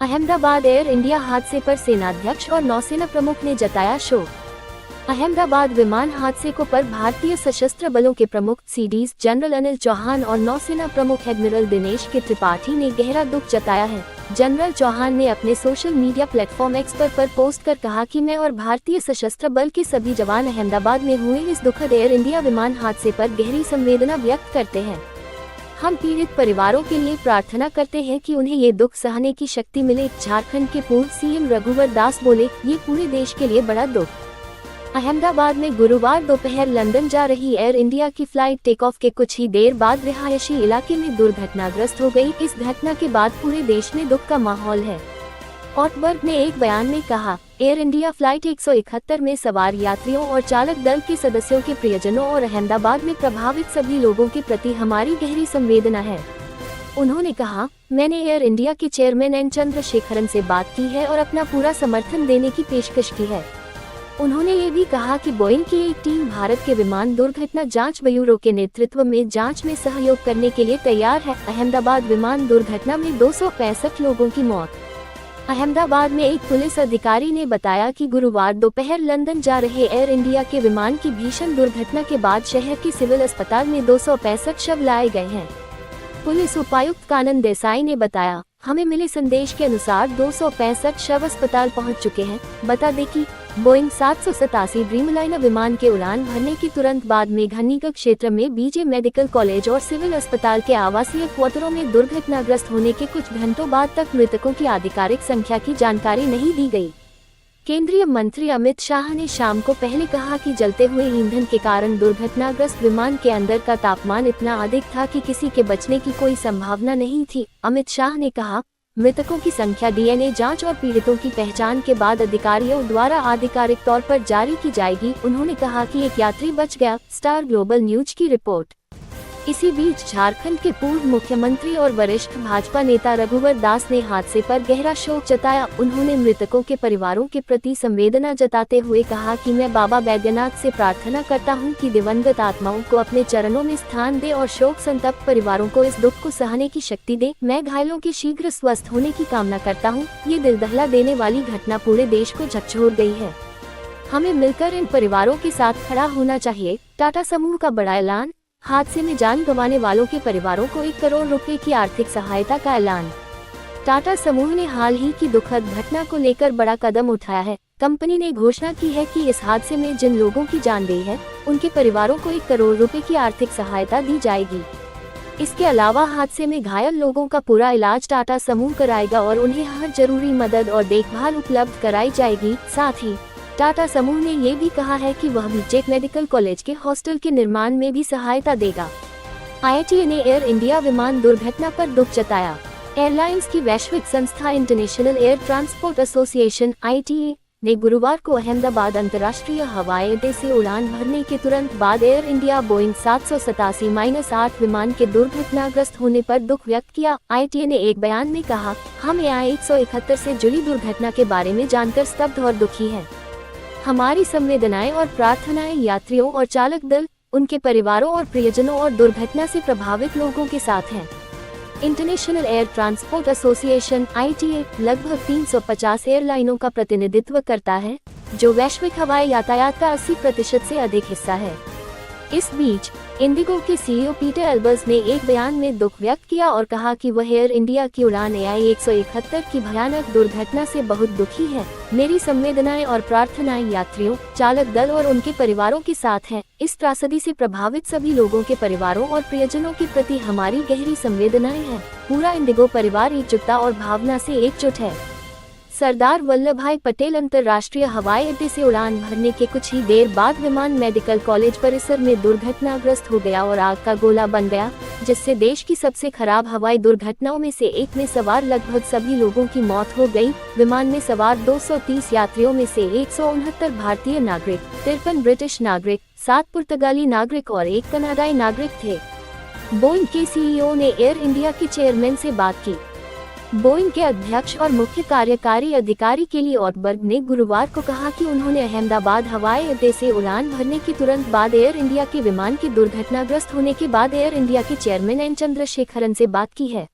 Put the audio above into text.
Ahmedabad air India हादसे पर सेनाध्यक्ष और नौसेना प्रमुख ने जताया शोक। अहमदाबाद विमान हादसे को पर भारतीय सशस्त्र बलों के प्रमुख सीडीएस जनरल अनिल चौहान और नौसेना प्रमुख एडमिरल दिनेश के त्रिपाठी ने गहरा दुख जताया है। जनरल चौहान ने अपने सोशल मीडिया प्लेटफॉर्म एक्स पर पोस्ट कर कहा कि मैं और भारतीय सशस्त्र बल के सभी जवान अहमदाबाद में हुए इस दुखद एयर इंडिया विमान हादसे पर गहरी संवेदना व्यक्त करते हैं। हम पीड़ित परिवारों के लिए प्रार्थना करते हैं कि उन्हें ये दुख सहने की शक्ति मिले। झारखंड के पूर्व सीएम रघुवर दास बोले, ये पूरे देश के लिए बड़ा दुख। अहमदाबाद में गुरुवार दोपहर लंदन जा रही एयर इंडिया की फ्लाइट टेक ऑफ के कुछ ही देर बाद रिहायशी इलाके में दुर्घटनाग्रस्त हो गई। इस घटना के बाद पूरे देश में दुख का माहौल है। ऑटबर्ग ने एक बयान में कहा, एयर इंडिया फ्लाइट 171 में सवार यात्रियों और चालक दल के सदस्यों के प्रियजनों और अहमदाबाद में प्रभावित सभी लोगों के प्रति हमारी गहरी संवेदना है। उन्होंने कहा, मैंने एयर इंडिया के चेयरमैन एन चंद्रशेखरन से बात की है और अपना पूरा समर्थन देने की पेशकश की है। उन्होंने ये भी कहा कि बोइंग की एक टीम भारत के विमान दुर्घटना जांच ब्यूरो के नेतृत्व में जांच में सहयोग करने के लिए तैयार है। अहमदाबाद विमान दुर्घटना में 265 लोगों की मौत। अहमदाबाद में एक पुलिस अधिकारी ने बताया कि गुरुवार दोपहर लंदन जा रहे एयर इंडिया के विमान की भीषण दुर्घटना के बाद शहर के सिविल अस्पताल में 265 शव लाए गए हैं। पुलिस उपायुक्त कानन देसाई ने बताया, हमें मिले संदेश के अनुसार 265 शव अस्पताल पहुंच चुके हैं। बता दें कि बोइंग 787 ड्रीमलाइनर विमान के उड़ान भरने के तुरंत बाद मेघानीगढ़ क्षेत्र में बीजे मेडिकल कॉलेज और सिविल अस्पताल के आवासीय क्वार्टरों में दुर्घटनाग्रस्त होने के कुछ घंटों बाद तक मृतकों की आधिकारिक संख्या की जानकारी नहीं दी गई। केंद्रीय मंत्री अमित शाह ने शाम को पहले कहा कि जलते हुए ईंधन के कारण दुर्घटनाग्रस्त विमान के अंदर का तापमान इतना अधिक था कि किसी के बचने की कोई संभावना नहीं थी। अमित शाह ने कहा, मृतकों की संख्या डीएनए जांच और पीड़ितों की पहचान के बाद अधिकारियों द्वारा आधिकारिक तौर पर जारी की जाएगी। उन्होंने कहा कि एक यात्री बच गया। स्टार ग्लोबल न्यूज की रिपोर्ट। इसी बीच झारखंड के पूर्व मुख्यमंत्री और वरिष्ठ भाजपा नेता रघुवर दास ने हादसे पर गहरा शोक जताया। उन्होंने मृतकों के परिवारों के प्रति संवेदना जताते हुए कहा कि मैं बाबा बैद्यनाथ से प्रार्थना करता हूं कि दिवंगत आत्माओं को अपने चरणों में स्थान दे और शोक संतप्त परिवारों को इस दुख को सहने की शक्ति दे। मैं घायलों के शीघ्र स्वस्थ होने की कामना करता हूँ। ये दिल दहला देने वाली घटना पूरे देश को झकझोर गई है। हमें मिलकर इन परिवारों के साथ खड़ा होना चाहिए। टाटा समूह का बड़ा ऐलान। हादसे में जान गंवाने वालों के परिवारों को 1 करोड़ रुपए की आर्थिक सहायता का ऐलान। टाटा समूह ने हाल ही की दुखद घटना को लेकर बड़ा कदम उठाया है। कंपनी ने घोषणा की है कि इस हादसे में जिन लोगों की जान गई है, उनके परिवारों को 1 करोड़ रुपए की आर्थिक सहायता दी जाएगी। इसके अलावा हादसे में घायल लोगों का पूरा इलाज टाटा समूह कराएगा और उन्हें हर जरूरी मदद और देखभाल उपलब्ध कराई जाएगी। साथ ही टाटा समूह ने ये भी कहा है कि वह बीजेक मेडिकल कॉलेज के हॉस्टल के निर्माण में भी सहायता देगा। आईएटीए ने एयर इंडिया विमान दुर्घटना पर दुख जताया। एयरलाइंस की वैश्विक संस्था international air transport association (IATA) ने गुरुवार को अहमदाबाद अंतर्राष्ट्रीय हवाई अड्डे से उड़ान भरने के तुरंत बाद एयर इंडिया बोइंग 787-8 विमान के दुर्घटनाग्रस्त होने पर दुख व्यक्त किया। आईएटीए ने एक बयान में कहा, हम AI 171 से जुड़ी दुर्घटना के बारे में जानकर स्तब्ध और दुखी हैं। हमारी संवेदनाएं और प्रार्थनाएं यात्रियों और चालक दल, उनके परिवारों और प्रियजनों और दुर्घटना से प्रभावित लोगों के साथ हैं। International air transport association (IATA) लगभग 350 एयरलाइनों का प्रतिनिधित्व करता है, जो वैश्विक हवाई यातायात का 80% से अधिक हिस्सा है। इस बीच इंडिगो के सीईओ पीटर एल्बर्स ने एक बयान में दुख व्यक्त किया और कहा कि वह एयर इंडिया की उड़ान AI 171 की भयानक दुर्घटना से बहुत दुखी है। मेरी संवेदनाएं और प्रार्थनाएं यात्रियों, चालक दल और उनके परिवारों के साथ हैं। इस त्रासदी से प्रभावित सभी लोगों के परिवारों और प्रियजनों के प्रति हमारी गहरी संवेदनाएं हैं। पूरा इंडिगो परिवार एकजुटता और भावना से एकजुट है। सरदार वल्लभभाई पटेल अंतर्राष्ट्रीय हवाई अड्डे से उड़ान भरने के कुछ ही देर बाद विमान मेडिकल कॉलेज परिसर में दुर्घटनाग्रस्त हो गया और आग का गोला बन गया, जिससे देश की सबसे खराब हवाई दुर्घटनाओं में से एक में सवार लगभग सभी लोगों की मौत हो गई। विमान में सवार 230 यात्रियों में से 169 भारतीय नागरिक, 53 ब्रिटिश नागरिक, 7 पुर्तगाली नागरिक और 1 कनाडाई नागरिक थे। बोइंग के सीईओ ने एयर इंडिया के चेयरमैन से बात की। बोइंग के अध्यक्ष और मुख्य कार्यकारी अधिकारी केली ऑटबर्ग ने गुरुवार को कहा कि उन्होंने अहमदाबाद हवाई अड्डे से उड़ान भरने के तुरंत बाद एयर इंडिया के विमान के दुर्घटनाग्रस्त होने के बाद एयर इंडिया के चेयरमैन एन चंद्रशेखरन से बात की है।